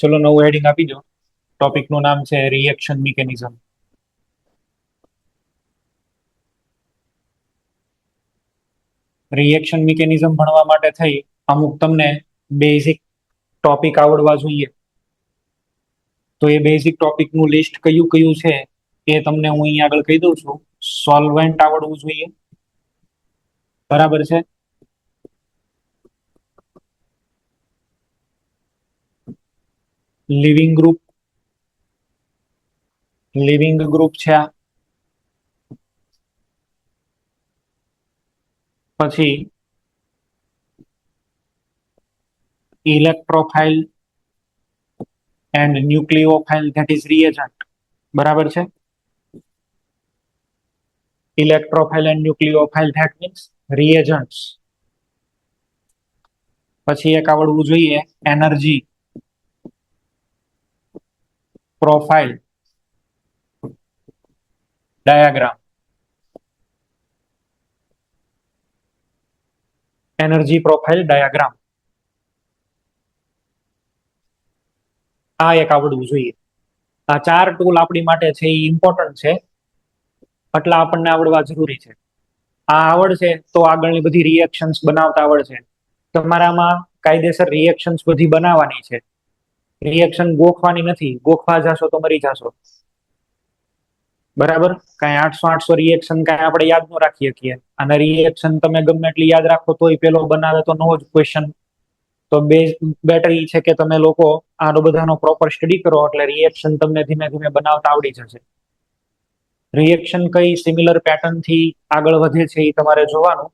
ચલો નવું હેડિંગ આપી દો. ટોપિક નું નામ છે રિએક્શન મિકેનિઝમ. રિએક્શન મિકેનિઝમ ભણવા માટે થઈ અમુક તમને બેઝિક ટોપિક આવડવા જોઈએ. તો એ બેઝિક ટોપિક નું લિસ્ટ કયું કયું છે એ તમને હું અહીં આગળ કહી દઉં છું. સોલ્વેન્ટ આવડવું જોઈએ, બરાબર છે. લિવિંગ ગ્રુપ છે આ. પછી electrophile and ન્યુક્લિયોફાઇલ that is reagent, બરાબર છે. Electrophile and ન્યુક્લિયોફાઇલ that means રિએજન્ટ્સ. પછી એક આવડવું જોઈએ energy profile diagram. Energy profile diagram આ એક આવડવું જોઈએ. આ 4 ટૂલ આપણી માટે છે એ ઇમ્પોર્ટન્ટ છે, એટલે આપણને આવડવા જરૂરી છે. આ આવડશે તો આગળની બધી રિએક્શન્સ બનાવતા આવડશે. તમારામાં કાયદેસર રિએક્શન્સ બધી બનાવવાની છે. રિએક્શન ગોખવાની નથી, ગોખવા જશો તો મરી જશો, બરાબર. કઈ 800 રિએક્શન કઈ આપણે યાદ ન રાખી શકીએ, અને રિએક્શન તમે ગમે એટલી યાદ રાખો તોય પેલો બનાવે તો નવો જ ક્વેશ્ચન. તો બેટર ઈ છે કે તમે લોકો આનો બધાનો પ્રોપર સ્ટડી કરો, એટલે રિએક્શન તમને ધીમે ધીમે બનાવતા આવડી જશે. રિએક્શન કઈ સિમિલર પેટર્ન થી આગળ વધે છે એ તમારે જોવાનું,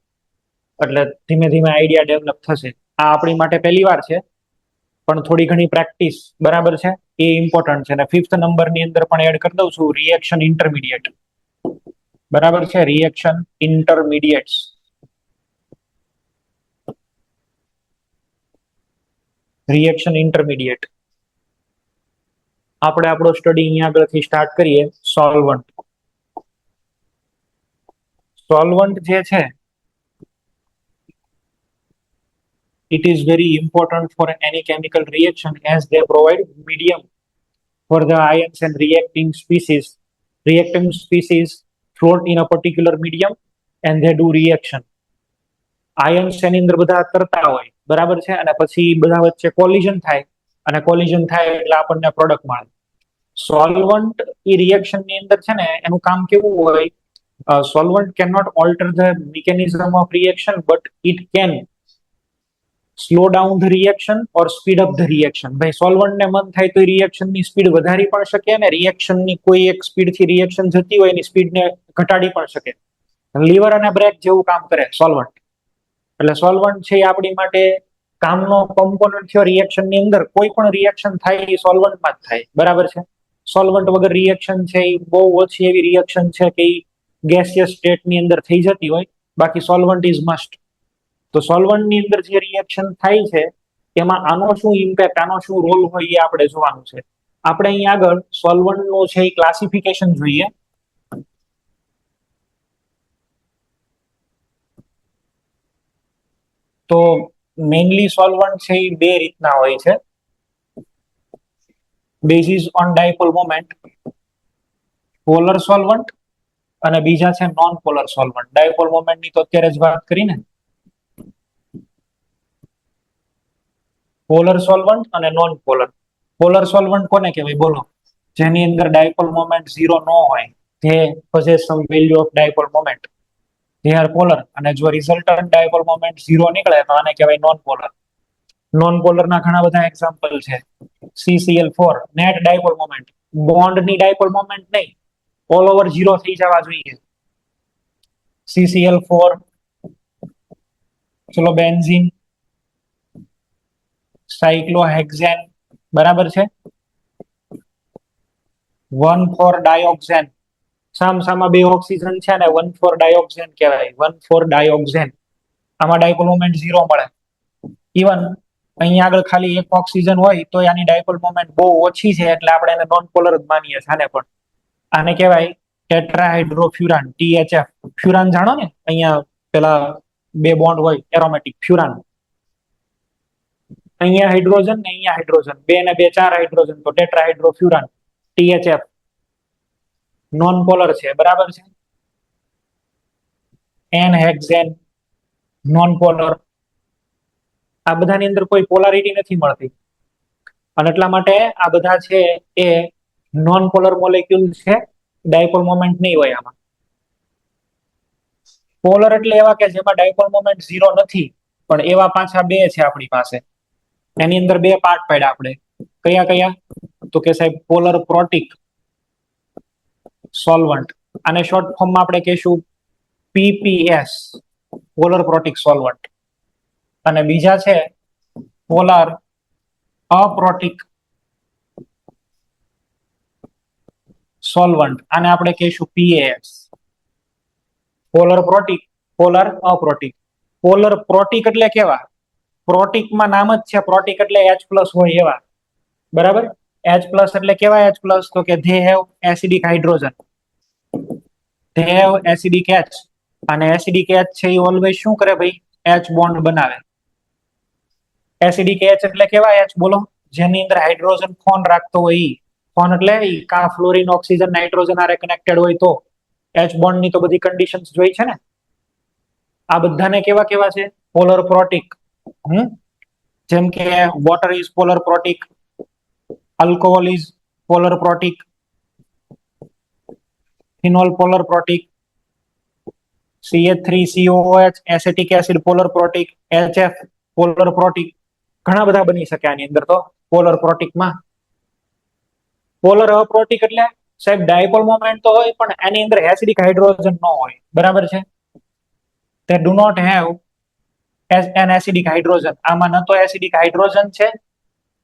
એટલે ધીમે ધીમે આઈડિયા ડેવલપ થશે. આ આપણી માટે પહેલી વાર છે, પણ થોડી ઘણી પ્રેક્ટિસ બરાબર છે એ ઇમ્પોર્ટન્ટ છે. અને 5th નંબરની અંદર પણ એડ કરી દઉં છું રિએક્શન ઇન્ટરમીડિયેટ, બરાબર છે. Reaction intermediates. રિએક્શન ઇન્ટરમીડિયેટ આપણે આપણો સ્ટડી અહીંયા આગળથી સ્ટાર્ટ કરીએ. સોલ્વન્ટ જે છે, it is very important for any chemical reaction as they provide medium for the ions and reacting species. Reacting species float in a particular medium and they do reaction. Ions એની અંદર બધા તરતા હોય, બરાબર છે, અને પછી બધા વચ્ચે કોલિઝન થાય, અને કોલિઝન થાય એટલે આપણને પ્રોડક્ટ મળે. સોલ્વન્ટ એ રિએક્શન ની અંદર છે ને એનું કામ કેવું હોય, solvent cannot alter the mechanism of reaction but it can slow down the reaction or speed up the reaction. ભાઈ સોલ્વન્ટ ને મન થાય તો રિએક્શન ની સ્પીડ વધારી પણ શકે, અને રિએક્શન ની કોઈ એક સ્પીડ થી રિએક્શન જતી હોય એની સ્પીડ ને ઘટાડી પણ શકે. લીવર અને બ્રેક જેવું કામ કરે સોલ્વન્ટ. એટલે સોલ્વન્ટ છે એ આપણી માટે કામનો કોમ્પોનન્ટ થયો. રિએક્શન ની અંદર કોઈ પણ રિએક્શન થાય એ સોલ્વન્ટમાં જ થાય, બરાબર છે. સોલ્વન્ટ વગર રિએક્શન છે એ બહુ ઓછી એવી રિએક્શન છે કે એ ગેસિયસ સ્ટેટ ની અંદર થઈ જતી હોય, બાકી સોલ્વન્ટ ઇઝ મસ્ટ. તો સોલ્વન્ટ ની અંદર જે રિએક્શન થાય છે એમાં આનો શું ઇમ્પેક્ટ, આનો શું રોલ હોય એ આપણે જોવાનું છે. આપણે અહીં આગળ સોલ્વન્ટ નું છે એ ક્લાસિફિકેશન જોઈએ. તો મેઇનલી સોલ્વન્ટ છે એ બે રીતના હોય છે. Basis on dipole moment, polar solvent, અને બીજા છે non polar solvent. Dipole moment ની તો અત્યારે જ વાત કરીને. પોલર સોલ્વન્ટ અને નોન પોલર. પોલર સોલ્વન્ટ કોને કહેવાય બોલો? જેની અંદર ડાયપોલ મોમેન્ટ 0 ન હોય, જે possess some value of dipole moment, they are polar. અને જો રિઝલ્ટન્ટ ડાયપોલ મોમેન્ટ 0 નીકળે તો આને કહેવાય નોન પોલર. નોન પોલર ના ઘણા બધા એક્ઝામ્પલ છે. CCl4 net dipole moment, bond ની ડાયપોલ મોમેન્ટ નહીં, ઓલ ઓવર 0 થઈ જવા જોઈએ. CCl4, ચલો બેન્ઝીન, સાયક્લોહેક્સેન, બરાબર છે. 1,4-ડાયોક્સેન, સામસામા બે ઓક્સિજન છે ને 1,4-ડાયોક્સેન કહેવાય. 1,4-ડાયોક્સેન, આમાં ડાયપોલ મોમેન્ટ 0 મળે. ઇવન અહીંયા આગળ ખાલી એક ઓક્સિજન હોય તો આની ડાયપોલ મોમેન્ટ બહુ ઓછી છે, એટલે આપણે એને નોન પોલર જ માનીએ છીએ. આને પણ આને કહેવાય ટેટ્રાહાઇડ્રોફ્યુરાન, THF. ફ્યુરાન જાણો ને, અહીંયા પેલા બે બોન્ડ હોય એરોમેટિક, ફ્યુરાન. અહીંયા હાઇડ્રોજન ને અહીંયા હાઇડ્રોજન, 2 ને 2 4 હાઇડ્રોજન, તો ટેટ્રાહાઇડ્રોફ્યુરાન THF નોન પોલર છે, બરાબર છે. N hexane non polar. આ બધાની અંદર કોઈ પોલારિટી નથી મળતી, અને એટલા માટે આ બધા છે એ નોન પોલર મોલેક્યુલ છે, ડાયપોલ મોમેન્ટ નહીં હોય આમાં. પોલર એટલે એવા કે જેમાં ડાયપોલ મોમેન્ટ 0 નથી, પણ એવા પાછા બે છે આપણી પાસે. એની અંદર બે પાર્ટ પાડ્યા આપણે. કયા કયા? તો કે સાહેબ પોલર પ્રોટિક સોલ્વન્ટ, આને શોર્ટ ફોર્મમાં આપણે કહીશું PPS, પોલર પ્રોટિક સોલ્વન્ટ. અને બીજા છે પોલર અપ્રોટિક સોલ્વન્ટ, આને આપણે કહીશું PAS. Polar protic, polar aprotic. Polar protic એટલે કેવા? પ્રોટિકમાં નામ જ છે, પ્રોટિક એટલે H+ હોય એવા, બરાબર. H+ એટલે કેવા H+? તો કે they have acidic hydrogen, they have acidic H. અને એસિડિક H છે એ ઓલવેઝ શું કરે ભાઈ? H બોન્ડ બનાવે. એસિડિક H એટલે કેવા H બોલો? જેની અંદર હાઇડ્રોજન ફોન રાખતો હોય ઈ. ફોન એટલે ઈ કા ફ્લોરિન ઓક્સિજન નાઇટ્રોજન આરે કનેક્ટેડ હોય તો H બોન્ડ ની તો બધી કન્ડિશન્સ જોઈ છે ને. આ બધાને કેવા કેવા છે? Polar protic. જેમ કે water is polar protic, alcohol is polar protic, phenol polar protic, CH3COOH acetic acid polar protic, HF polar protic. ઘણા બધા બની શકે આની અંદર તો પોલર પ્રોટિકમાં. પોલર અપ્રોટિક એટલે સાહેબ ડાયપોલ મોમેન્ટ તો હોય પણ એની અંદર એસિડિક હાઇડ્રોજન ન હોય, બરાબર છે. they do not have an acidic hydrogen. આમાં ન તો એસિડિક હાઇડ્રોજન છે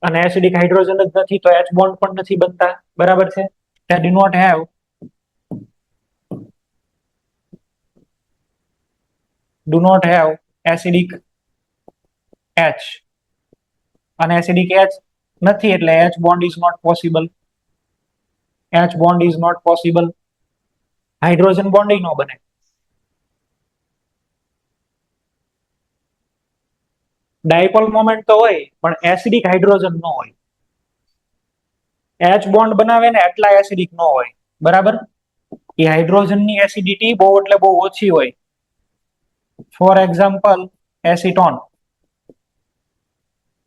અને એસિડિક હાઇડ્રોજન જ નથી, તો H બોન્ડ પણ નથી બનતા, બરાબર છે. they do not have acidic H, અને એસિડિક H નથી એટલે H bond is not possible. H bond is not possible. Hydrogen bond ય ન બને. ડાયપોલ મોમેન્ટ તો હોય પણ એસિડિક હાઇડ્રોજન ન હોય. H બોન્ડ બનાવે ને એટલા એસિડિક ન હોય, બરાબર. એ હાઇડ્રોજનની એસિડિટી બહુ એટલે બહુ ઓછી હોય. For example acetone.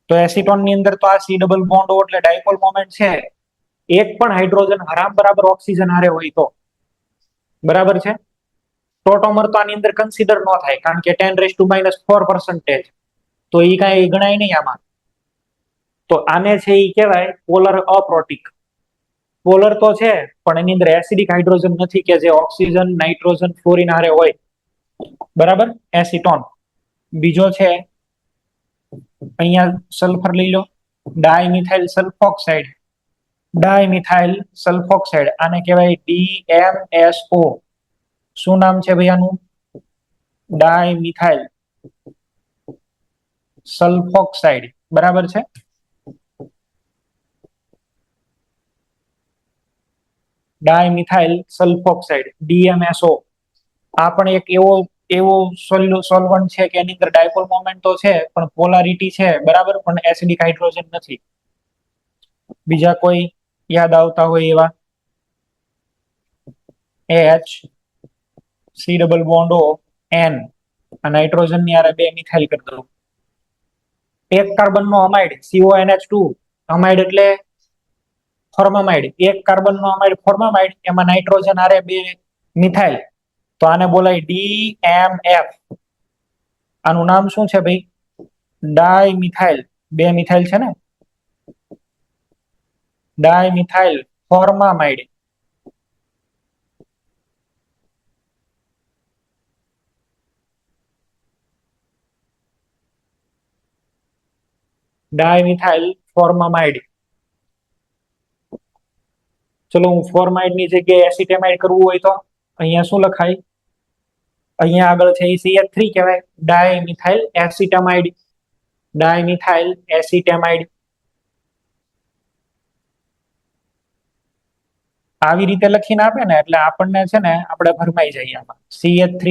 તો એસિટોન ની અંદર તો આ C ડબલ બોન્ડ એટલે ડાયપોલ મોમેન્ટ છે, એક પણ હાઇડ્રોજન હરામ બરાબર ઓક્સિજન હારે હોય તો, બરાબર છે. ટોટોમર તો આની અંદર કન્સિડર ન થાય કારણ કે 10⁻⁴%, તો એ કાંઈ ગણાય નહીં આમાં. તો આને છે એ કહેવાય પોલર અપ્રોટિક. પોલર તો છે પણ એની અંદર એસિડિક હાઇડ્રોજન નથી કે જે ઓક્સિજન નાઇટ્રોજન ફ્લોરિન હારે હોય, બરાબર. એસિટોન. બીજો છે અહીંયા સલ્ફર લઈ લો, ડાયમિથાઇલ સલ્ફોક્સાઇડ. ડાયમિથાઇલ સલ્ફોક્સાઇડ આને કહેવાય DMSO. શું નામ છે ભાઈ આનું? ડાયમિથાઇલ સલ્ફોક્સાઇડ, બરાબર છે. Dimethyl sulfoxide DMSO. આ પણ એક એવો સોલ્વન્ટ છે કે એની અંદર ડાયપોલ મોમેન્ટ તો છે પણ પોલારિટી છે, બરાબર, પણ એસિડિક હાઇડ્રોજન નથી. બીજા કોઈ યાદ આવતા હોય એવા? H C double bond O N આ નાઇટ્રોજન ની આરે 2 મિથાઇલ કરી દઉં. એક કાર્બન નો અમાઇડ CONH2. અમાઇડ એટલે ફોર્મામાઇડ. એક કાર્બન નો અમાઇડ ફોર્મામાઇડ, એમાં નાઇટ્રોજન આરે 2 મિથાઇલ, તો આને બોલાય DMF. આનું નામ શું છે ભાઈ? ડાયમિથાઇલ. 2 મિથાઇલ છે ને, ડાયમિથાઇલ ફોર્મામાઇડ. ડાયમિથાઇલ ફોર્મામાઇડ. ચલો હું ફોર્માઇડ ની જગ્યાએ એસિટેમાઇડ કરવું હોય તો અહીંયા શું લખાય? અહીંયા આગળ છે એ CH3 કહેવાય, ડાયમિથાઇલ એસિટામાઇડ. ડાયમિથાઇલ એસિટામાઇડ. આવી રીતે લખીને આપે ને એટલે આપણને છે ને આપણે ભરમાઈ જઈએ આમાં. CH3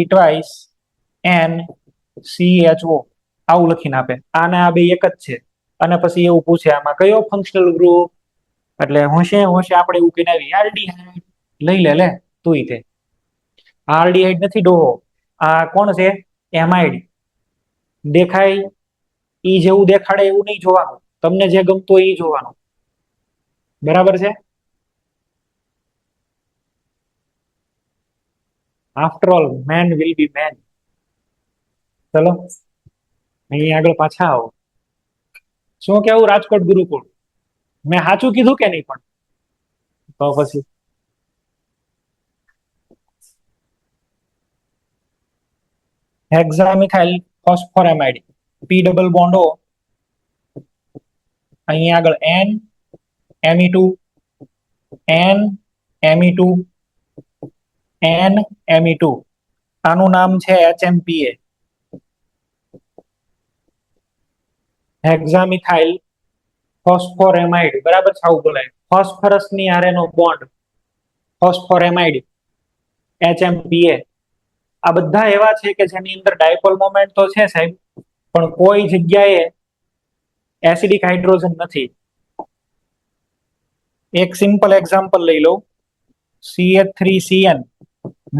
twice N CHO. આવું લખીને આપે. આને આ બે એક જ છે. અને પછી એવું પૂછે આમાં કયો ફંક્શનલ ગ્રુપ, એટલે હોશે હોશે આપણે એવું કહીને આવી આલ્ડીહાઇડ. લઈ લે તુંય તે. આલ્ડીહાઇડ નથી ડોહો, આ કોણ છે? એમાઇડ. દેખાય ઈ જેવું દેખાડે એવું નહીં જોવાનું, તમને જે ગમતું હોય એ જોવાનું. બરાબર છે? After all man will be man. ચલો અહીં આગળ પાછા આવો. શું કેવું રાજકોટ ગુરુકુળ? મેં સાચું કીધું કે નહીં? પણ તો પછી હેક્સામિથાઇલ ફોસ્ફોરામાઇડ, પી ડબલ બોન્ડ ઓ, અહીં આગળ N Me2, N Me2, N Me2. આનું નામ છે HMPA, હેક્સામિથાઇલ ફોસ્ફોરેમાઇડ. બરાબર છે? આવું બોલાય. ફોસ્ફરસ ની હારેનો બોન્ડ ફોસ્ફોરેમાઇડ, HMPA. આ બધા એવા છે કે જેની અંદર ડાયપોલ મોમેન્ટ તો છે સાહેબ, પણ કોઈ જગ્યાએ એસિડિક હાઇડ્રોજન નથી. એક સિમ્પલ એક્ઝામ્પલ લઈ લઉં. CH3CN,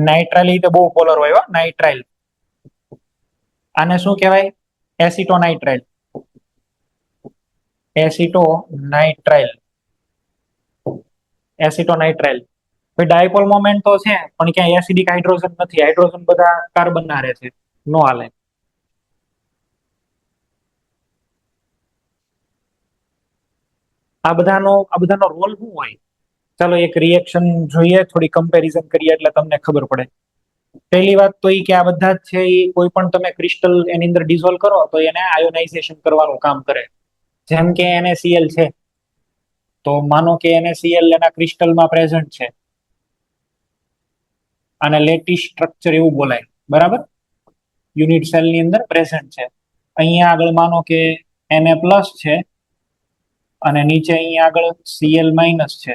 nitrile. તો બહુ પોલર હોય નાઇટ્રાઇલ. આને શું કહેવાય? એસિટોનાઇટ્રાઇલ. એસિટોનાઇટ્રાઇલ, એસિટોનાઇટ્રાઇલ. ડાયપોલ મોમેન્ટ તો છે પણ ક્યાંય એસિડિક હાઇડ્રોજન નથી. હાઇડ્રોજન બધા કાર્બન ના રહે છે, નો હાલે. આ બધાનો રોલ શું હોય? ચાલો એક રિએક્શન જોઈએ, થોડી કમ્પેરિઝન કરીએ એટલે તમને ખબર પડે. પહેલી વાત તો એ કે આ બધા જ છે એ કોઈ પણ તમે ક્રિસ્ટલ એની અંદર ડિઝોલ્વ કરો તો એને આયોનાઇઝેશન કરવાનું કામ કરે. જેમ કે NaCl છે, તો માનો કે NaCl એના ક્રિસ્ટલમાં પ્રેઝન્ટ છે, અને લેટિસ સ્ટ્રક્ચર એવું બોલાય. બરાબર? યુનિટ સેલ ની અંદર પ્રેઝન્ટ છે. અહીંયા આગળ માનો કે Na+ છે, અને નીચે અહીંયા આગળ Cl- છે,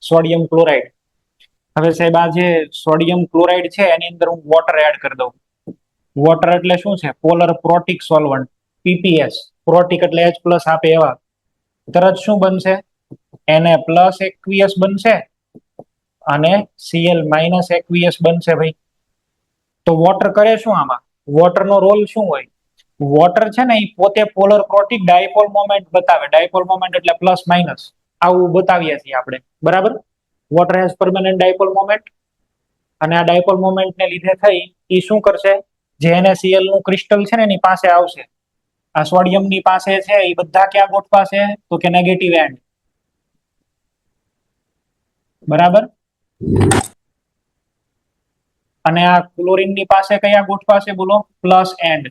સોડિયમ ક્લોરાઇડ. હવે સાહેબ આ જે સોડિયમ ક્લોરાઇડ છે એની અંદર હું વોટર એડ કરી દઉં. વોટર એટલે શું છે? Polar protic solvent, PPS. Protic એટલે H+ આપે એવા. તરત શું બનશે? Na+ aqueous બનશે અને Cl- aqueous બનશે ભાઈ. તો વોટર કરે શું આમાં? વોટર નો રોલ શું હોય? વોટર છે ને એ પોતે પોલર પ્રોટિક ડાયપોલ મોમેન્ટ બતાવે. ડાયપોલ મોમેન્ટ એટલે પ્લસ માઇનસ, આવું બતાવીએ છીએ આપણે. બરાબર? Water has permanent dipole moment. અને આ ડાયપોલ મોમેન્ટ ને લીધે થઈ એ શું કરશે? જે NaCl નું ક્રિસ્ટલ છે ને એની પાસે આવશે. આ સોડિયમ ની પાસે છે એ બધા ક્યાં ગોઠવાશે? તો કે નેગેટિવ એન્ડ. બરાબર? અને આ ક્લોરીન ની પાસે કયા ગોઠવાશે? બોલો, પ્લસ એન્ડ.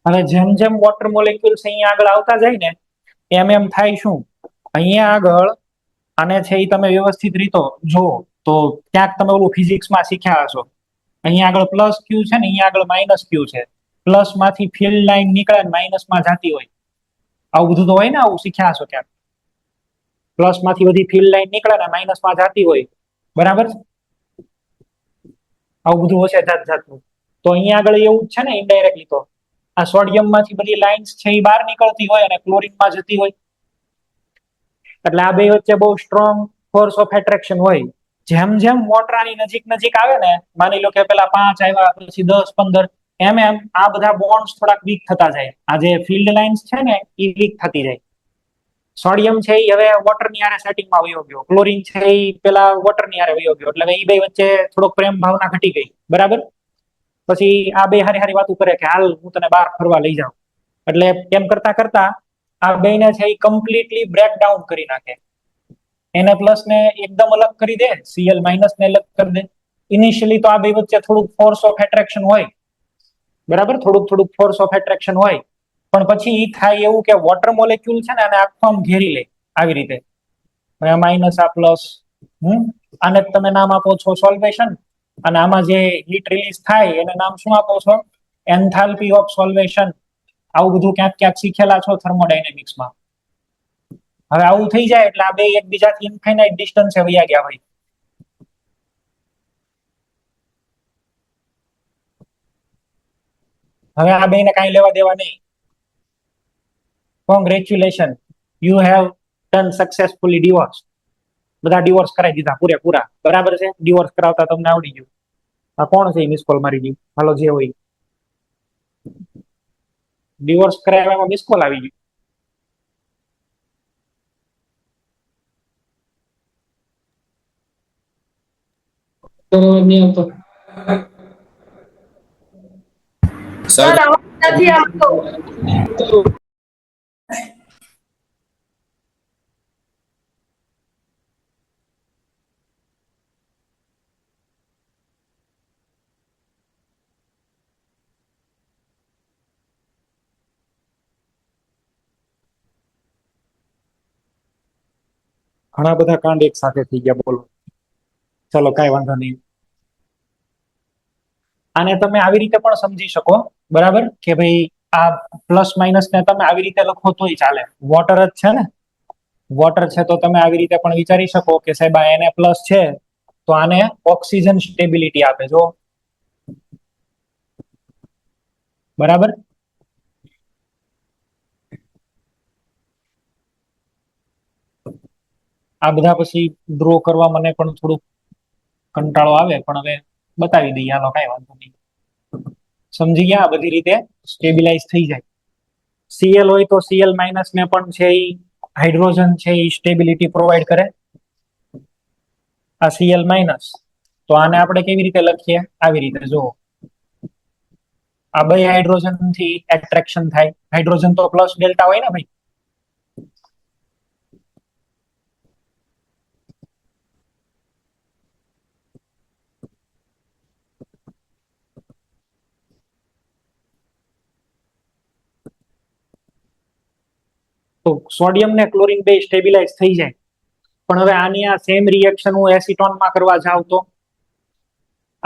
હવે જેમ જેમ વોટર મોલેક્યુલ્સ અહીંયા આગળ આવતા જાય ને એમ થાય શું? અહીંયા આગળ આને છે એ તમે વ્યવસ્થિત રીતો જો તો ક્યાંક તમે ઓલું ફિઝિક્સમાં શીખ્યા હશો. અહીંયા આગળ પ્લસ ક્યુ છે ને અહીંયા આગળ માઇનસ ક્યુ છે. પ્લસ માંથી ફિલ્ડ લાઈન નીકળે ને માઇનસ માં જતી હોય. આવું બધું તો હોય ને, આવું શીખ્યા હશો ક્યાંક. પ્લસ માંથી બધી ફિલ્ડ લાઈન નીકળે ને માઇનસ માં જતી હોય. બરાબર? આવું બધું હશે જાત જાતનું. તો અહીંયા આગળ એવું જ છે ને ઇનડાયરેક્ટલી. તો આ સોડિયમ માંથી બધી લાઇન્સ છે એ બહાર નીકળતી હોય અને ક્લોરીન માં જતી હોય. એટલે આ બે વચ્ચે બહુ સ્ટ્રોંગ ફોર્સ ઓફ એટ્રેક્શન હોય. જેમ જેમ વોટર આની નજીક નજીક આવે ને, માની લો કે પેલા 5 આવ્યા, પછી 10, 15, એમ આ બધા બોન્ડ્સ થોડાક વીક થતા જાય. આ જે ફિલ્ડ લાઇન્સ છે ને એ વીક થતી જાય. સોડિયમ છે એ હવે વોટર ની હારે સેટિંગમાં વયો ગયો. ક્લોરીન છે એ પેલા વોટર ની હારે વયો ગયો. એટલે એ બે વચ્ચે થોડોક પ્રેમ ભાવના ઘટી ગઈ. બરાબર? પછી આ બે હારી હારી વાતો કરે કે હાલ હું તને બહાર ફરવા લઈ જાઉં. એટલે એમ કરતા કરતા આ બેને છે એ કમ્પ્લીટલી બ્રેક ડાઉન કરી નાખે. Na+ ને એકદમ અલગ કરી દે, Cl- ને અલગ કરી દે. ઇનિશિયલી તો આ બે વચ્ચે થોડુંક ફોર્સ ઓફ એટ્રેક્શન હોય. બરાબર? થોડુંક ફોર્સ ઓફ એટ્રેક્શન હોય. પણ પછી થાય એવું કે વોટર મોલેક્યુલ છે ને આને આખો આમ ઘેરી લે આવી રીતે. માઇનસ આ પ્લસ, આને તમે નામ આપો છો સોલ્વેશન. અને આમાં જે હીટ રિલીઝ થાય એને નામ શું આપો છો? Enthalpy of solvation. આવું બધું ક્યાંક ક્યાંક શીખેલા છો થર્મોડાયનેમિક્સમાં. હવે આવું થઈ જાય એટલે આ બે એકબીજાથી ઇન્ફાઇનાઇટ ડિસ્ટન્સે વયા ગયા હોય. હવે આ બેને કાંઈ લેવા દેવા નહીં. Congratulation, you have done successfully divorce. બધા ડિવોર્સ કરાવી દીધા પૂરેપૂરા. બરાબર છે, ડિવોર્સ કરાવતા તમને આવડી ગયું. આ કોણ છે મિસ કોલ મારી ગયું? હાલો જે હોય, ડિવોર્સ કરાવવામાં મિસ કોલ આવી ગયું. સર અવાજ નથી આવતો. ઘણા બધા કાંડ એક સાથે થઈ ગયા, બોલો. ચલો કાંઈ વાંધો નહીં. આને તમે આવી રીતે પણ સમજી શકો, બરાબર, કે ભાઈ આ પ્લસ માઇનસ ને તમે આવી રીતે લખો તોય ચાલે. વોટર જ છે ને, વોટર છે તો તમે આવી રીતે પણ વિચારી શકો કે સાહેબ આ Na પ્લસ છે તો આને ઓક્સિજન સ્ટેબિલિટી આપે, જો બરાબર. આ બધા પછી ડ્રો કરવા મને પણ થોડુંક કંટાળો આવે, પણ હવે બતાવી દઈએ, હાલો કાંઈ વાંધો નહીં. સમજી ગયા? આ બધી રીતે સ્ટેબિલાઈઝ થઈ જાય. Cl હોય તો Cl માઇનસ ને પણ છે એ હાઇડ્રોજન છે એ સ્ટેબિલિટી પ્રોવાઈડ કરે. આ Cl માઇનસ, તો આને આપણે કેવી રીતે લખીએ? આવી રીતે, જો આ બે હાઇડ્રોજન થી એટ્રેક્શન થાય. હાઇડ્રોજન તો પ્લસ ડેલ્ટા હોય ને ભાઈ. તો સોડિયમ ને ક્લોરીન બે સ્ટેબિલાઈઝ થઈ જાય. પણ હવે આની આ સેમ રિએક્શન હું એસિટોનમાં કરવા જાઉં તો,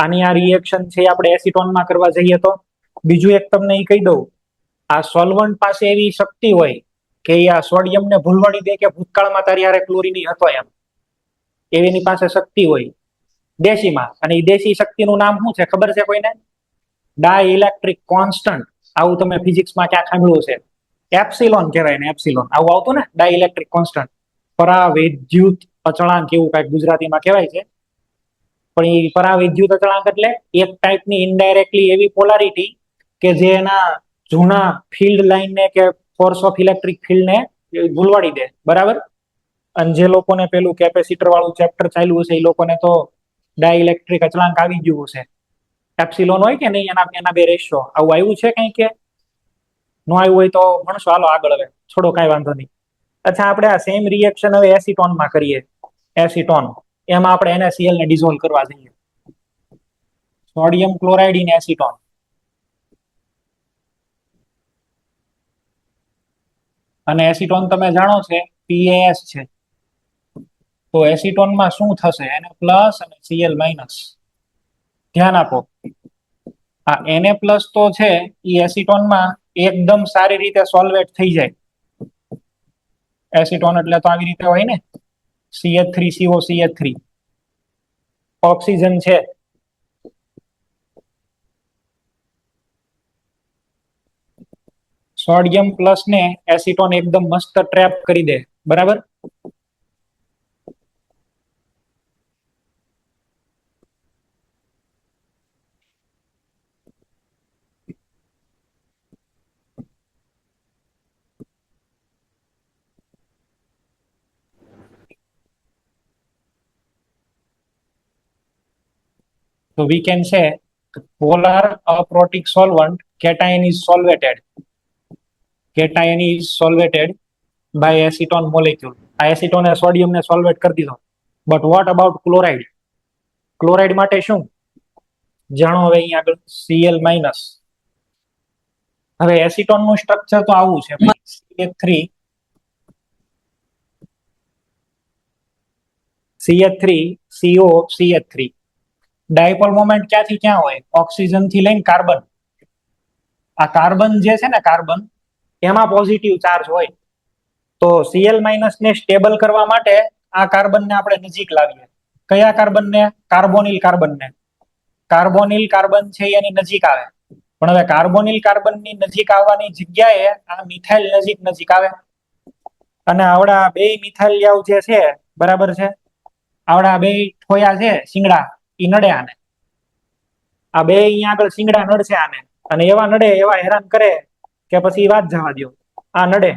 આની આ રિએક્શન છે આપણે એસિટોનમાં કરવા જઈએ તો, બીજું એક તમને એ કહી દઉં, આ સોલ્વન્ટ પાસે એવી શક્તિ હોય કે આ સોડિયમને ભૂલવાડી દે કે ભૂતકાળમાં તારી હારે ક્લોરીન હતો એમ, એની પાસે શક્તિ હોય દેશીમાં. અને એ દેશી શક્તિનું નામ શું છે ખબર છે કોઈને? Dielectric constant. આવું તમે ફિઝિક્સમાં ક્યાં સાંભળ્યું છે? એપ્સિલોન કહેવાય ને, એપ્સિલોન. આવું આવતું ને, ડાઇલેક્ટ્રિક કોન્સ્ટન્ટ, પરાવૈદ્યુત અચળાંક એવું કઈક ગુજરાતીમાં કહેવાય છે. પણ એ પરાવૈદ્યુત અચળાંક એટલે એક ટાઈપની ઇનડાયરેક્ટલી એવી પોલારિટી કે જે એના જૂના ફિલ્ડ લાઈનને કે ફોર્સ ઓફ ઇલેક્ટ્રિક ફિલ્ડને ભૂલવાડી દે, બરાબર. અને જે લોકોને પેલું કેપેસિટર વાળું ચેપ્ટર ચાલ્યું છે એ લોકોને તો ડાઇલેક્ટ્રિક અચળાંક આવી ગયું છે. એપ્સિલોન હોય કે નહીં, એના બે રેશિયો. આવું આવ્યું છે કઈ કે નો આવ્યું હોય તો ભણશો. હાલો આગળ, હવે છોડો, કાંઈ વાંધો નહીં. અચ્છા, આપણે આ સેમ રિએક્શન હવે એસિટોનમાં કરીએ. એસિટોન, એમાં આપણે NaCl ને ડિઝોલ્વ કરવા જઈએ. Sodium chloride in acetone. અને એસિટોન તમે જાણો છે PaS છે. તો એસિટોનમાં શું થશે? Na પ્લસ અને Cl માઇનસ. ધ્યાન આપો, આ Na પ્લસ તો છે એ એસિટોનમાં એકદમ સારી રીતે સોલ્વેટ થઈ જાય. એસિટોન એટલે તો આવી રીતે હોય ને, CH3CO CH3. ઓક્સિજન છે, સોડિયમ પ્લસ ને એસિટોન એકદમ મસ્ત ટ્રેપ કરી દે, બરાબર. So we can say polar aprotic solvent cation is solvated. Cation is solvated by acetone molecule. આ એસિટોન એ સોડિયમ ને સોલ્વેટ કરી દીધો. But what about chloride? Chloride માટે શું જાણો હવે અહીંયા આગળ? Cl minus. હવે એસિટોન નું સ્ટ્રક્ચર તો આવું છે, CH3CO CH3. ડાયપોલ મોમેન્ટ ક્યાંથી ક્યાં હોય? ઓક્સિજન થી લઈને કાર્બન. આ કાર્બન જે છે ને, કાર્બન એમાં પોઝિટિવ ચાર્જ હોય. તો Cl માઇનસ ને સ્ટેબલ કરવા માટે આ કાર્બનને આપણે નજીક લાવીએ. કયા કાર્બનને? કાર્બોનિલ કાર્બનને. કાર્બોનિલ કાર્બન છે એની નજીક આવે. પણ હવે કાર્બોનિલ કાર્બનની નજીક આવવાની જગ્યાએ આ મિથાઇલ નજીક નજીક આવે અને આવડા બે મિથાઇલ જે છે બરાબર છે, આવડા બે ઠોયા છે શિંગડા ઈ નડે આને, આ બે અહીંયા આગળ શિંગડા નડશે આને, અને એવા નડે એવા હેરાન કરે કે પછી વાત જવા દો. આ નડે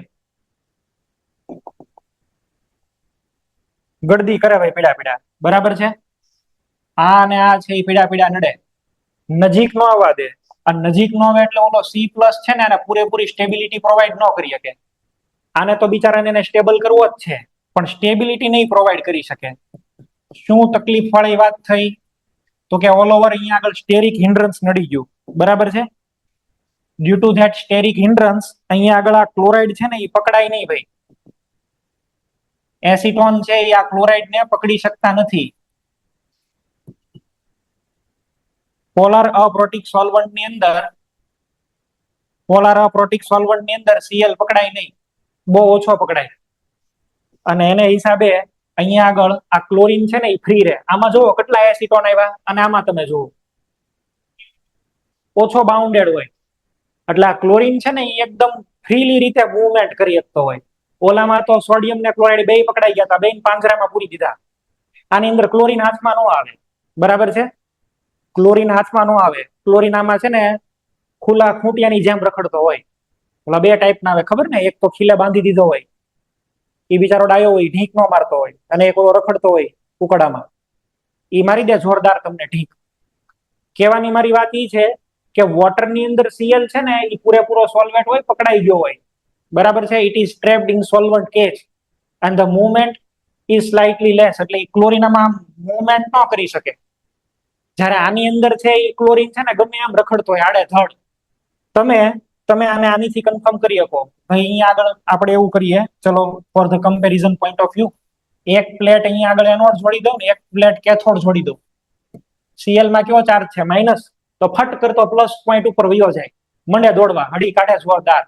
ગળદી કરે ભાઈ પીડા પીડા, બરાબર છે. આ અને આ છે એ પીડા પીડા નડે, નજીક નો આવવા દે. આ નજીક નો આવે એટલે ઓલો C+ છે ને એને પૂરેપૂરી સ્ટેબિલિટી પ્રોવાઈડ ન કરી શકે. આને તો બિચારાને એને સ્ટેબલ કરવો જ છે, પણ સ્ટેબિલિટી નહીં પ્રોવાઈડ કરી શકે. શું તકલીફ વાળી વાત થઈ? તો કે ઓલ ઓવર અહીંયા આગળ સ્ટેરિક હિન્ડ્રન્સ નડી ગયું, બરાબર છે. ડ્યુ ટુ ધેટ સ્ટેરિક હિન્ડ્રન્સ અહીંયા આગળ આ ક્લોરાઇડ છે ને એ પકડાય નહીં ભાઈ. એસિટોન છે એ આ ક્લોરાઇડ ને પકડી શકતા નથી. પોલાર અપ્રોટિક સોલ્વન્ટ ની અંદર Cl પકડાય નહીં, બહુ ઓછો પકડાય, અને એને હિસાબે અહીંયા આગળ આ ક્લોરીન છે ને એ ફ્રી રહે. આમાં જુઓ કેટલા એસિટોન આવ્યા, અને આમાં તમે જુઓ ઓછો બાઉન્ડેડ હોય, એટલે આ ક્લોરીન છે ને એ એકદમ ફ્રીલી રીતે મૂવમેન્ટ કરી શકતો હોય. ઓલામાં તો સોડિયમ ને ક્લોરાઇડ બે પકડાઈ ગયા હતા, બે પાંજરામાં પૂરી દીધા. આની અંદર ક્લોરીન હાથમાં ન આવે, બરાબર છે. ક્લોરીન હાથમાં ન આવે. ક્લોરીન આમાં છે ને ખુલ્લા ખૂંટિયાની જેમ રખડતો હોય. ઓલા બે ટાઈપના આવે ખબર ને, એક તો ખીલે બાંધી દીધો હોય, એ બિચારો ડાયો હોય, ઢીંક નો મારતો હોય, અને એક રખડતો હોય ઉકડામાં, એ મારી દે જોરદાર તમને ઢીંક. કહેવાની મારી વાત એ છે કે વોટરની અંદર Cl છે ને એ પૂરેપૂરો સોલ્વેન્ટ હોય, પકડાઈ ગયો હોય, બરાબર છે. It is trapped in solvent cage and the movement is slightly less, એટલે ક્લોરીન આમાં મૂવમેન્ટ ન કરી શકે. જ્યારે આની અંદર છે એ ક્લોરીન છે ને ગમે આમ રખડતો હોય આડેધડ. તમે આને આનીથી કન્ફર્મ કરી શકો. અહીંયા આગળ આપણે એવું કરીએ, ચલો for the comparison point of view, એક પ્લેટ અહીંયા આગળ એનોડ જોડી દઉં ને એક પ્લેટ કેથોડ જોડી દઉં. Cl માં કેવો ચાર્જ છે? માઇનસ, તો ફટ કરતો પ્લસ પોઈન્ટ ઉપર વયો જાય, મંડે દોડવા, હડી કાઢે જોરદાર.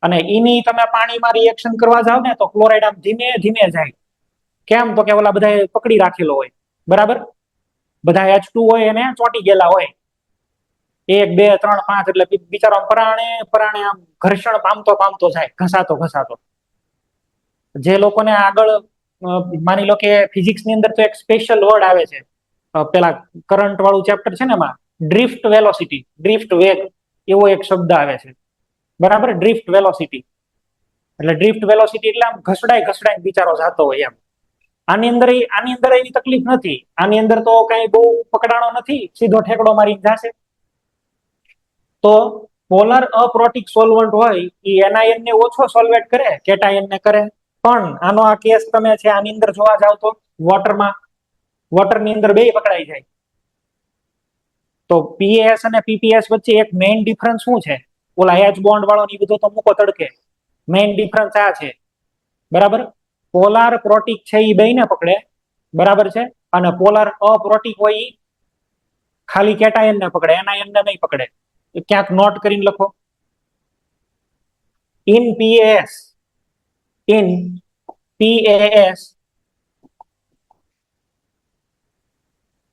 અને એની તમે પાણીમાં રિએક્શન કરવા જાવ ને તો ક્લોરાઇડ આમ ધીમે ધીમે જાય. કેમ? તો કે ઓલા બધા પકડી રાખેલો હોય, બરાબર. બધા H2 હોય એને ચોંટી ગયેલા હોય, 1 2 3 5, એટલે બિચારો પરાણે આમ ઘર્ષણ પામતો જાય, ઘસાતો. જે લોકોને આગળ માની લો કે ફિઝિક્સ ની અંદર તો એક સ્પેશિયલ વર્ડ આવે છે, પેલા કરંટ વાળું ચેપ્ટર છે ને એમાં, ડ્રિફ્ટ વેલોસિટી, ડ્રિફ્ટ વેગ એવો એક શબ્દ આવે છે, બરાબર. ડ્રિફ્ટ વેલોસિટી એટલે આમ ઘસડાય બિચારો જાતો હોય એમ. આની અંદર એની તકલીફ નથી. આની અંદર તો કઈ બહુ પકડાણો નથી, સીધો ઠેકડો મારી જશે. તો પોલર અપ્રોટિક સોલ્વન્ટ હોય એ એનાયન ને ઓછો સોલ્વેટ કરે, કેટાયન ને કરે. પણ આનો આ કેસ તમે છે આની અંદર જોવા જાવ તો વોટરની અંદર બે પકડાઈ જાય. તો PAS અને PPS વચ્ચે એક મેઇન ડિફરન્સ શું છે? ઓલા H બોન્ડ વાળો ની બધો તો મૂકો તડકે. મેઇન ડિફરન્સ આ છે, બરાબર. પોલાર પ્રોટિક છે એ બેયને પકડે, બરાબર છે. અને પોલાર અપ્રોટિક હોય એ ખાલી કેટાયન ને પકડે, એનાયન ને નહીં પકડે. ક્યાંક નોટ કરીને લખો. In PAS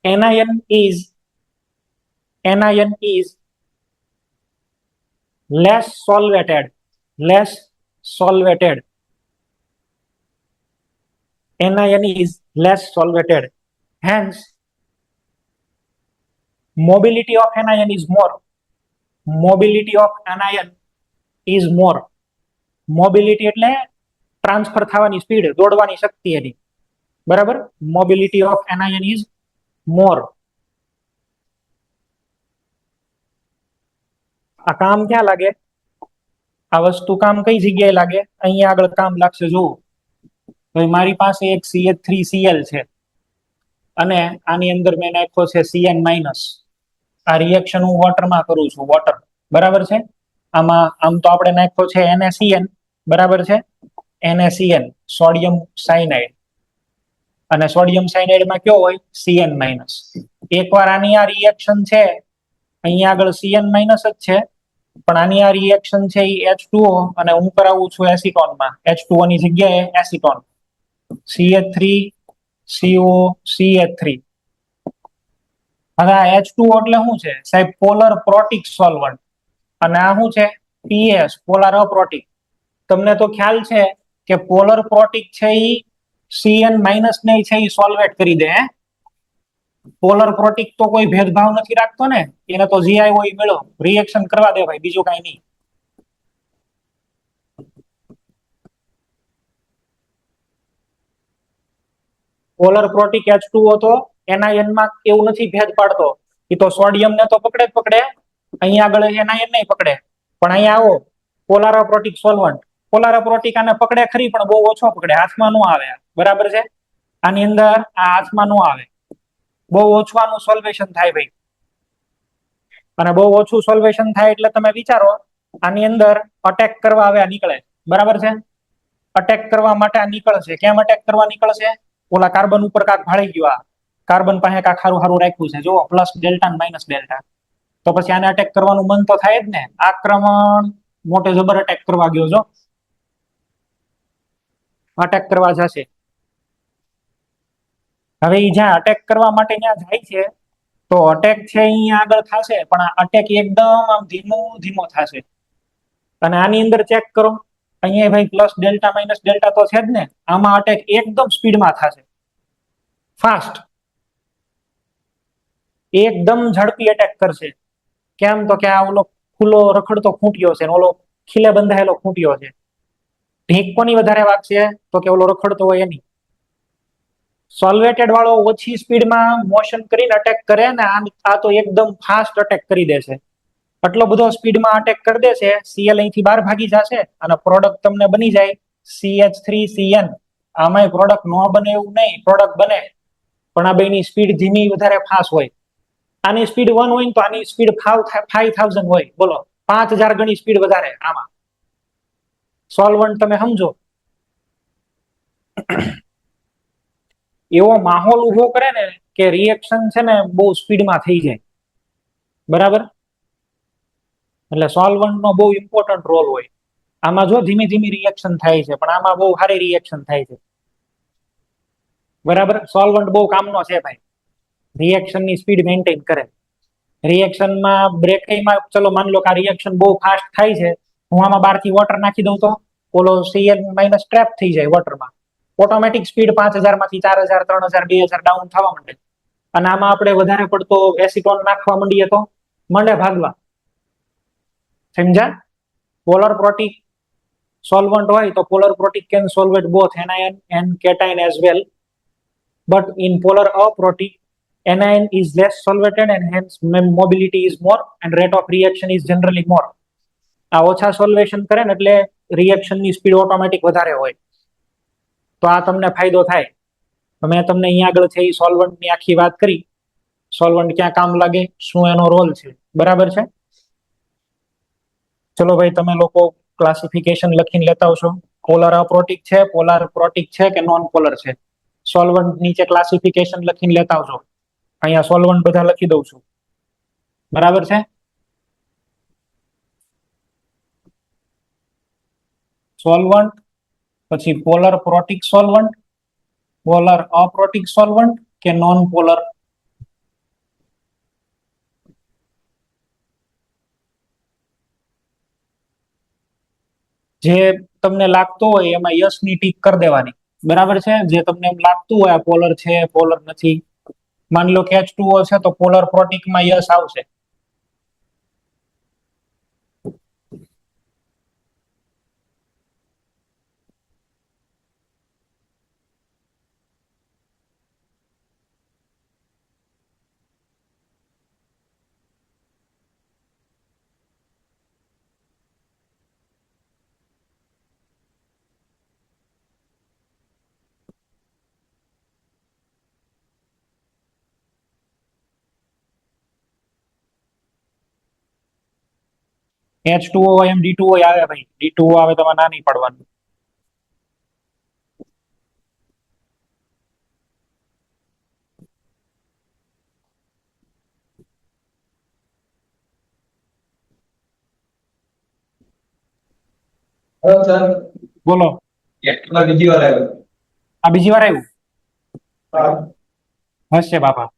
anion is less solvated. Anion is less solvated, hence mobility of anion is more. Mobility એટલે ટ્રાન્સફર થવાની સ્પીડ, દોડવાની શક્તિ એની, બરાબર. Mobility of anion is more. આ કામ ક્યાં લાગે? આ વસ્તુ કામ કઈ જગ્યાએ લાગે? અહીંયા આગળ કામ લાગશે. જુઓ ભાઈ, મારી પાસે એક CH3Cl છે અને આની અંદર મેં નાખ્યો છે Cn-. આ રિએક્શન હું વોટરમાં કરું છું, વોટર, બરાબર છે. આમાં આમ તો આપણે નાખ્યો છે NaCN, બરાબર છે. NaCN સોડિયમ સાયનાઇડ, અને સોડિયમ સાયનાઇડમાં કયો હોય? Cn-. એકવાર આની આ રિએક્શન છે, અહીંયા આગળ Cn- જ છે, પણ આની આ રિએક્શન છે એ H2O, અને હું કરાવું છું એસિટોનમાં. H2O ની જગ્યાએ એસિટોન, CH3COCH3. હવે આ H2O એટલે શું છે સાહેબ? Polar protic solvent. અને આ શું છે? PS polar aprotic. તમને તો ખ્યાલ છે કે પોલર પ્રોટિક છે એ CN માઇનસ ને છે એ સોલ્વેટ કરી દે. પોલર પ્રોટિક તો કોઈ ભેદભાવ નથી રાખતો ને, એને તો જે આવ્યો એ મેળો રિએક્શન કરવા દે ભાઈ, બીજું કઈ નહીં. પોલર પ્રોટિક H2O તો NiN માં એવું નથી ભેદ પાડતો, એ તો સોડિયમ ને તો પકડે જ પકડે, અહીંયા આગળ NiN નહીં પકડે. પણ અહીંયા આવો polar protic solvent, polar protic આને પકડે ખરી પણ બહુ ઓછો પકડે, હાથમાં નો આવે. બરાબર છે? આની અંદર આ હાથમાં નો આવે, બહુ ઓછું આનું સોલ્વેશન થાય ભાઈ. અને બહુ ઓછું સોલ્વેશન થાય એટલે તમે વિચારો આની અંદર અટેક કરવા આવે નીકળે. બરાબર છે? અટેક કરવા માટે આ નીકળશે. કેમ અટેક કરવા નીકળશે? ઓલા કાર્બન ઉપર કાંક ભાળી ગયું, આ કાર્બન પાસે કાંક સારું સારું રાખ્યું છે, જો પ્લસ ડેલ્ટા માઇનસ ડેલ્ટા. તો પછી આને અટેક કરવાનું મન તો થાય જ ને. આક્રમણ મોટે જબર અટેક કરવા ગયો, જો અટેક કરવા જશે. હવે એ જ્યાં અટેક કરવા માટે ત્યાં જાય છે તો અટેક છે અહીંયા આગળ થશે, પણ આ અટેક એકદમ આમ ધીમો થશે. અને આની અંદર ચેક કરો, અહીંયા ભાઈ પ્લસ ડેલ્ટા માઇનસ ડેલ્ટા તો છે જ ને, આમાં અટેક એકદમ સ્પીડમાં થશે, ફાસ્ટ, એકદમ ઝડપી અટેક કરશે. કેમ? તો કે આ ઓલો ખુલ્લો રખડતો ખૂંટ્યો છે, ઓલો ખીલે બંધાયેલો ખૂંટ્યો છે. ઢીંક કોની વધારે વાગશે? તો કે ઓલો રખડતો હોય એની. સોલ્વેટેડ વાળો ઓછી સ્પીડમાં મોશન કરીને અટેક કરે ને, આ તો એકદમ ફાસ્ટ અટેક કરી દેશે. આટલો બધો સ્પીડમાં અટેક કરી દેશે, Cl અહીંથી બહાર ભાગી જશે અને પ્રોડક્ટ તમને બની જાય CH3CN. આમાંય પ્રોડક્ટ ન બને એવું નહીં, પ્રોડક્ટ બને, પણ આ બેની સ્પીડ ધીમી વધારે ફાસ્ટ હોય. આની સ્પીડ 1 હોય તો આની સ્પીડ 5000 હોય. બોલો, 5000 ગણી સ્પીડ વધારે આમાં. સોલ્વન્ટ તમે સમજો, એવો માહોલ ઉભો કરે ને કે રિએક્શન છે ને બહુ સ્પીડમાં થઈ જાય. બરાબર? એટલે સોલ્વન્ટ નો બહુ ઇમ્પોર્ટન્ટ રોલ હોય આમાં. જો ધીમી ધીમી રિએક્શન થાય છે, પણ આમાં બહુ સારી રિએક્શન થાય છે. બરાબર? સોલ્વન્ટ બહુ કામનો છે ભાઈ, રિએક્શનની સ્પીડ મેન્ટેન કરે. રિએક્શનમાં બ્રેકમાં ચલો માન લો કે આ રિએક્શન બહુ ફાસ્ટ થાય છે, હું આમાં બહારથી વોટર નાખી દઉં તો ઓલો Cl માઇનસ ટ્રેપ થઈ જાય વોટરમાં, ઓટોમેટિક સ્પીડ 5000 માંથી 4000 3000 2000 ડાઉન થવા માંડે. અને આમાં આપણે વધારે પડતો એસિટોન નાખવા માંડીએ તો મંડે ભાગવા. સમજ્યા? પોલર પ્રોટિક solvent હોય તો polar protic can solvate both anion and cation as well, but in polar aprotic anion is less solvated and hence mobility is more and rate of reaction is generally more. આ ઓછા સોલ્વેશન કરે ને એટલે રિએક્શનની speed automatic વધારે હોય. તો આ તમને ફાયદો થાય. મેં તમને અહીંયા આગળ છે એ સોલ્વન્ટની આખી વાત કરી, સોલ્વન્ટ ક્યાં કામ લાગે, શું એનો રોલ છે. બરાબર છે? ચલો ભાઈ, તમે લોકો ક્લાસિફિકેશન લખીને લેતા આવશો. પોલર અપ્રોટિક છે, પોલર પ્રોટિક છે કે નોન પોલર છે. સોલ્વન્ટ નીચે ક્લાસિફિકેશન લખીને લેતા આવજો. અહીંયા સોલ્વન્ટ બધા લખી દઉં છું. બરાબર છે? સોલ્વન્ટ, પછી polar protic solvent, polar અપ્રોટિક solvent કે નોન પોલર. જે તમને લાગતું હોય એમાં યસ ની ટીક કરી દેવાની. બરાબર છે? જે તમને એમ લાગતું હોય આ પોલર છે, પોલર નથી. માની લો કે H2O છે તો પોલર પ્રોટિકમાં યસ આવશે. H2O હોય એમ D2O આવે ભાઈ, D2O આવે તો ના નહીં પડવાનું. બોલો. બીજી વાર આવ્યું. આ બીજી વાર આવ્યું હશે બાપા.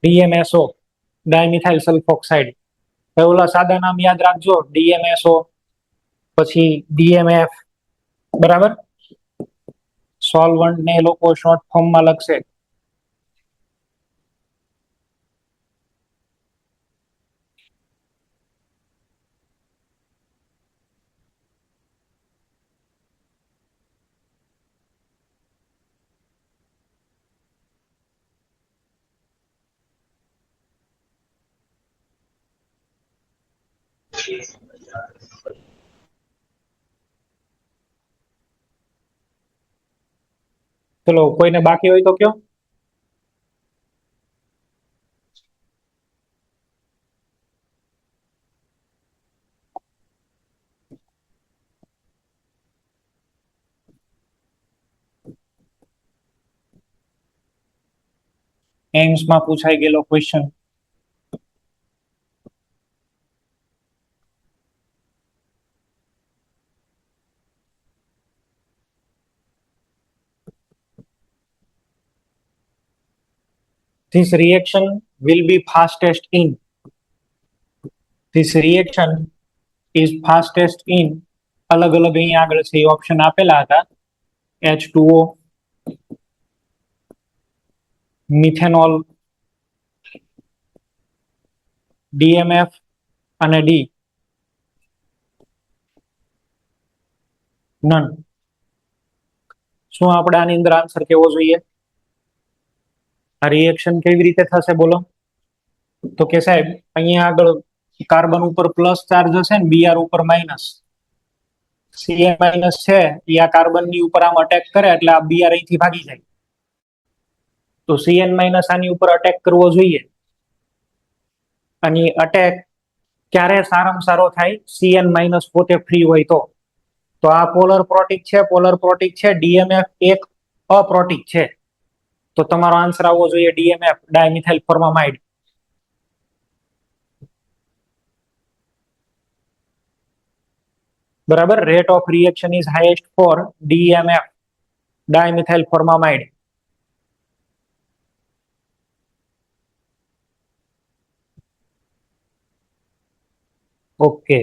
DMSO, dimethyl સલ્ફોક્સાઇડ. ઓલા સાદા નામ યાદ રાખજો, DMSO, પછી DMF, બરાબર. સોલ્વન્ટ ને એ લોકો શોર્ટ ફોર્મમાં લખશે. ચલો, કોઈને બાકી હોય તો કયો. એમ્સમાં પૂછાઈ ગયેલો question. This reaction will be fastest in. This reaction is fastest in. અલગ અલગ અહીંયા આગળ છે ઓપ્શન આપેલા હતા. H2O, મિથેનોલ, DMF અને D. નન. શું આપણે આની અંદર આન્સર કેવો જોઈએ? આ રિએક્શન કેવી રીતે થશે બોલો? તો કે સાહેબ અહીંયા આગળ કાર્બન ઉપર પ્લસ ચાર્જ હશે ને, Br ઉપર માઇનસ. Cn માઇનસ છે એ આ કાર્બન ની ઉપર આમ અટેક કરે એટલે આ Br અહીંથી ભાગી જાય. તો Cn માઇનસ આની ઉપર અટેક કરવો જોઈએ. અને અટેક ક્યારે સારામાં સારો થાય? Cn માઇનસ પોતે ફ્રી હોય તો આ પોલર પ્રોટિક છે, DMF એક અપ્રોટિક છે. તો તમારો આન્સર આવવો જોઈએ DMF, ડાયમિથાઇલ ફોર્મામાઇડ. બરાબર. Rate of reaction is highest for DMF, dimethyl formamide. Okay,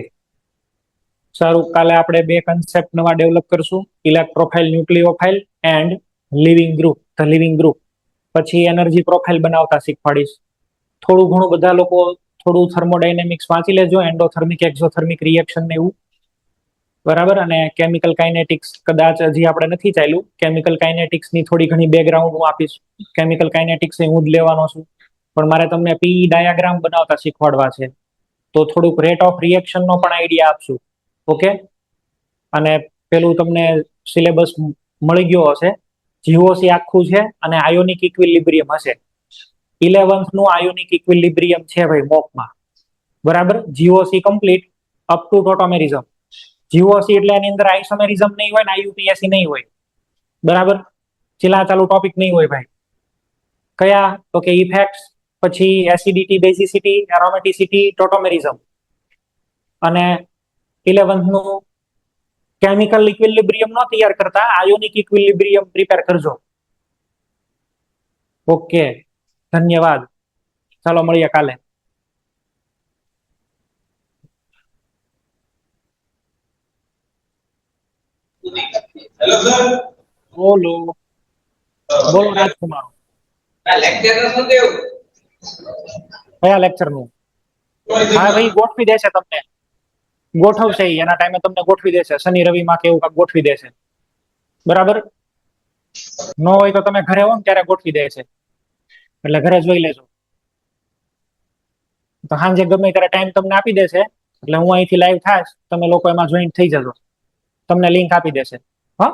સારું. કાલે આપણે બે કન્સેપ્ટ નવા ડેવલપ કરશું, electrophile, nucleophile and leaving group, the leaving group. પછી એનર્જી પ્રોફાઇલ બનાવતા શીખવાડીશ. થોડું ઘણું બધા લોકો થોડું થર્મોડાયનેમિક્સ વાંચી લેજો, એન્ડોથર્મિક, એક્ઝોથર્મિક રિએક્શન ને એવું, બરાબર. અને કેમિકલ કાઇનેટિક્સ કદાચ હજી આપણે નથી ચાલ્યું. કેમિકલ કાઇનેટિક્સ ની થોડી ઘણી બેકગ્રાઉન્ડ હું આપીશ. કેમિકલ કાઇનેટિક્સ હું જ લેવાનો છું, પણ મારે તમને પીઈ ડાયાગ્રામ બનાવતા શીખવાડવા છે. તો થોડુંક રેટ ઓફ રિએક્શન નો પણ આઈડિયા આપશું. ઓકે. અને પેલું તમને સિલેબસ મળી ગયો હશે. GOC આખું છે અને આયોનિક ઇક્વિલિબ્રિયમ હશે. 11th નું આયોનિક ઇક્વિલિબ્રિયમ છે ભાઈ મોકમાં, બરાબર. GOC complete up to tautomerism. GOC એટલે એની અંદર આઇસોમેરિઝમ નહીં હોય ને IUPAC નહીં હોય, બરાબર. ચીલા ચાલુ ટોપિક નહીં હોય ભાઈ. કયા? તો કે ઇફેક્ટ્સ, પછી એસિડિટી, બેઝિસિટી, એરોમેટિસિટી, ટોટોમેરિઝમ. અને 11th નું કેમિકલ ઇક્વિલિબ્રિયમ નો તૈયાર કરતા આયોનિક ઇક્વિલિબ્રિયમ પ્રિપેર કરજો. ઓકે, ધન્યવાદ. ચાલો મળીએ કાલે. Hello sir. બોલો બોલો રાજકુમાર. લેક્ચર શું દેવું? કયા લેક્ચર નું? હા ભાઈ, ગોઠવી દેશે તમને, ગોઠવશે એના ટાઈમે તમને ગોઠવી દેશે. શનિ રવિ માં કેવું કાંઈક ગોઠવી દેશે, બરાબર. ન હોય તો તમે ઘરે હો ને ત્યારે ગોઠવી દેશે, એટલે ઘરે જોઈ લેજો. તો સાંજે ગમે ત્યારે ટાઈમ તમને આપી દેશે, એટલે હું અહીંથી લાઈવ થાશ, તમે લોકો એમાં જોઈન્ટ થઈ જજો, તમને લિંક આપી દેશે. હા.